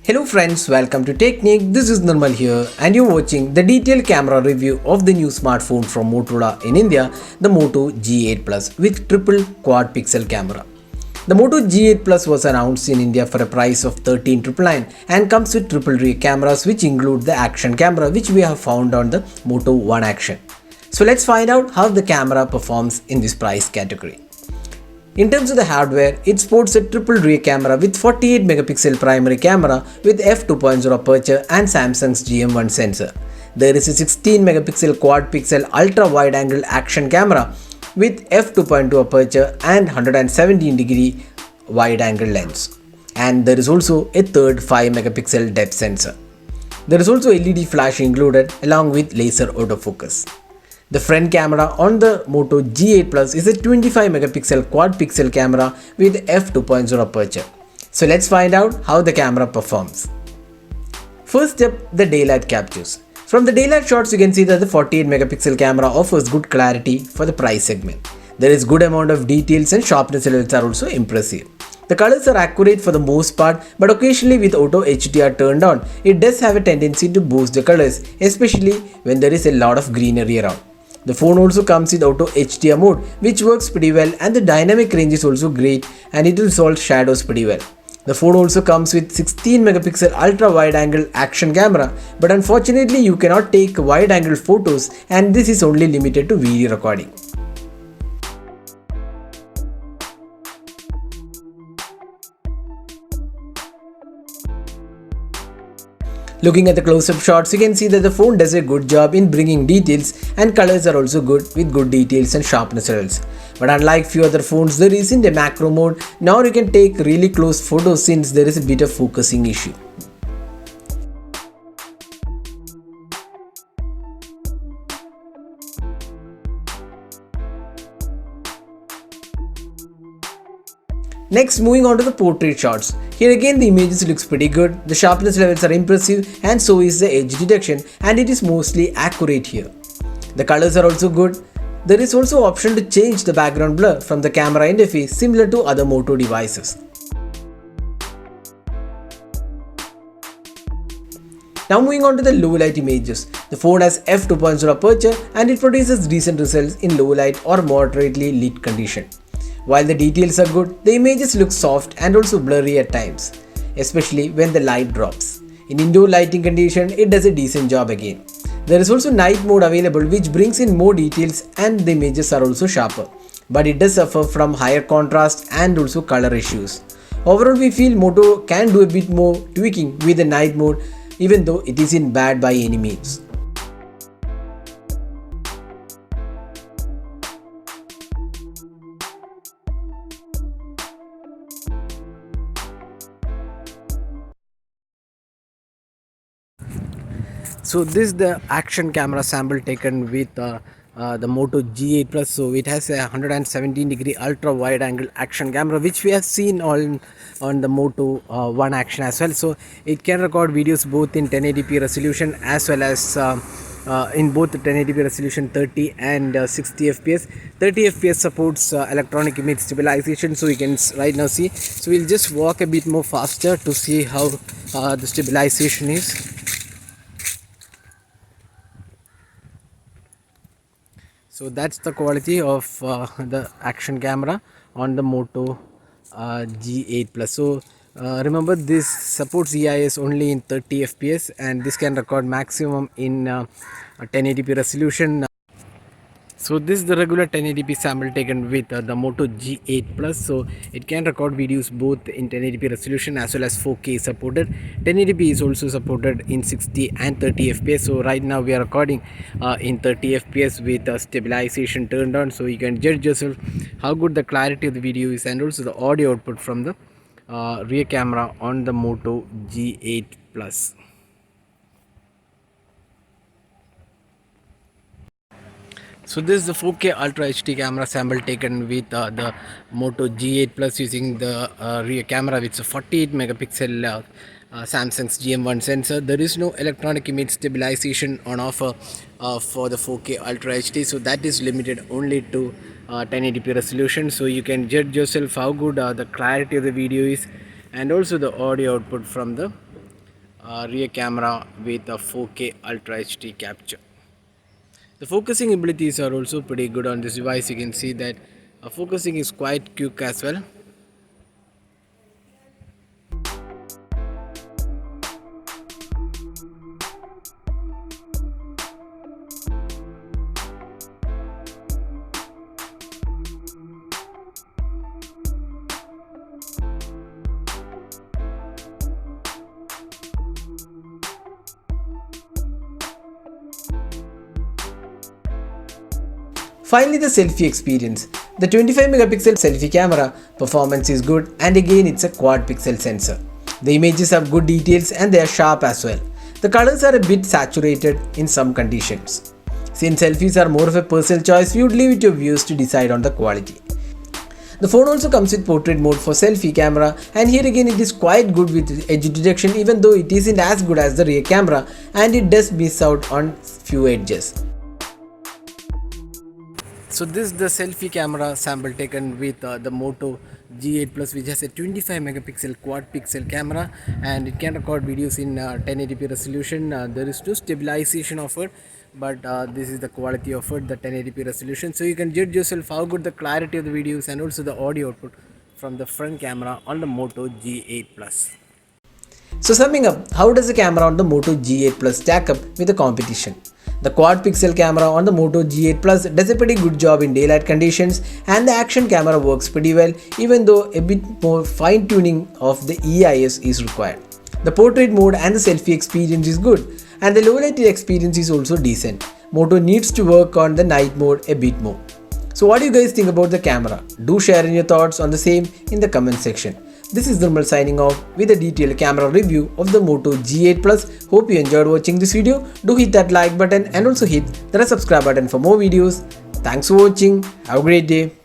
Hello friends, welcome to Technique. This is Nirmal here and you're watching the detailed camera review of the new smartphone from Motorola in India, the Moto G8 Plus with triple quad pixel camera. The Moto G8 Plus was announced in India for a price of 13,999 and comes with triple rear cameras which include the action camera which we have found on the Moto One Action. So let's find out how the camera performs in this price category. In terms of the hardware, it sports a triple rear camera with 48 megapixel primary camera with f2.0 aperture and Samsung's GM1 sensor. There is a 16 megapixel quad pixel ultra wide angle action camera with f2.2 aperture and 117-degree wide angle lens. And there is also a third 5 megapixel depth sensor. There is also LED flash included along with laser autofocus. The front camera on the Moto G8 Plus is a 25 megapixel quad pixel camera with f2.0 aperture. So let's find out how the camera performs. First step, the daylight captures. From the daylight shots you can see that the 48 megapixel camera offers good clarity for the price segment. There is good amount of details and sharpness levels are also impressive. The colors are accurate for the most part, but occasionally with auto HDR turned on, it does have a tendency to boost the colors, especially when there is a lot of greenery around. The phone also comes with auto HDR mode which works pretty well, and the dynamic range is also great and it will solve shadows pretty well. The phone also comes with 16 megapixel ultra wide angle action camera, but unfortunately you cannot take wide angle photos and this is only limited to video recording. Looking at the close-up shots, you can see that the phone does a good job in bringing details and colors are also good with good details and sharpness levels. But unlike few other phones, there isn't a macro mode. Now you can take really close photos since there is a bit of focusing issue. Next, moving on to the portrait shots. Here again the images looks pretty good, the sharpness levels are impressive and so is the edge detection, and it is mostly accurate here. The colors are also good. There is also option to change the background blur from the camera interface similar to other Moto devices. Now moving on to the low light images. The phone has f2.0 aperture and it produces decent results in low light or moderately lit condition. While the details are good, the images look soft and also blurry at times, especially when the light drops. In indoor lighting condition, it does a decent job again. There is also night mode available which brings in more details and the images are also sharper. But it does suffer from higher contrast and also color issues. Overall, we feel Moto can do a bit more tweaking with the night mode, even though it isn't bad by any means. So this is the action camera sample taken with the Moto G8 Plus. So it has a 117-degree ultra wide angle action camera which we have seen on the Moto One Action as well. So it can record videos both in 1080p resolution as well as in both 1080p resolution 30 and 60 fps. 30 fps supports electronic image stabilization, so you can right now see. So we'll just walk a bit more faster to see how the stabilization is. So that's the quality of the action camera on the Moto G8 Plus. So remember, this supports EIS only in 30 fps and this can record maximum in 1080p resolution. So this is the regular 1080p sample taken with the Moto G8 Plus. So it can record videos both in 1080p resolution as well as 4K supported. 1080p is also supported in 60 and 30 fps. So right now we are recording in 30 fps with stabilization turned on. So you can judge yourself how good the clarity of the video is and also the audio output from the rear camera on the Moto G8 Plus. So this is the 4K Ultra HD camera sample taken with the Moto G8 Plus using the rear camera with a 48 megapixel Samsung's GM1 sensor. There is no electronic image stabilization on offer for the 4K Ultra HD, so that is limited only to 1080p resolution. So you can judge yourself how good the clarity of the video is and also the audio output from the rear camera with a 4K Ultra HD capture. The focusing abilities are also pretty good on this device. You can see that focusing is quite quick as well. Finally, the selfie experience. The 25 megapixel selfie camera performance is good, and again it's a quad pixel sensor. The images have good details and they are sharp as well. The colors are a bit saturated in some conditions. Since selfies are more of a personal choice, we would leave it to viewers to decide on the quality. The phone also comes with portrait mode for selfie camera, and here again it is quite good with edge detection, even though it isn't as good as the rear camera and it does miss out on few edges. So this is the selfie camera sample taken with the Moto G8 Plus, which has a 25 megapixel quad pixel camera, and it can record videos in 1080p resolution. There is no stabilization offered, but this is the quality offered, the 1080p resolution. So you can judge yourself how good the clarity of the videos and also the audio output from the front camera on the Moto G8 Plus. So summing up, how does the camera on the Moto G8 Plus stack up with the competition? The quad pixel camera on the Moto G8 Plus does a pretty good job in daylight conditions, and the action camera works pretty well, even though a bit more fine tuning of the EIS is required. The portrait mode and the selfie experience is good, and the low light experience is also decent. Moto needs to work on the night mode a bit more. So what do you guys think about the camera? Do share in your thoughts on the same in the comment section. This is Nirmal signing off with a detailed camera review of the Moto G8 Plus. Hope you enjoyed watching this video. Do hit that like button and also hit the subscribe button for more videos. Thanks for watching. Have a great day.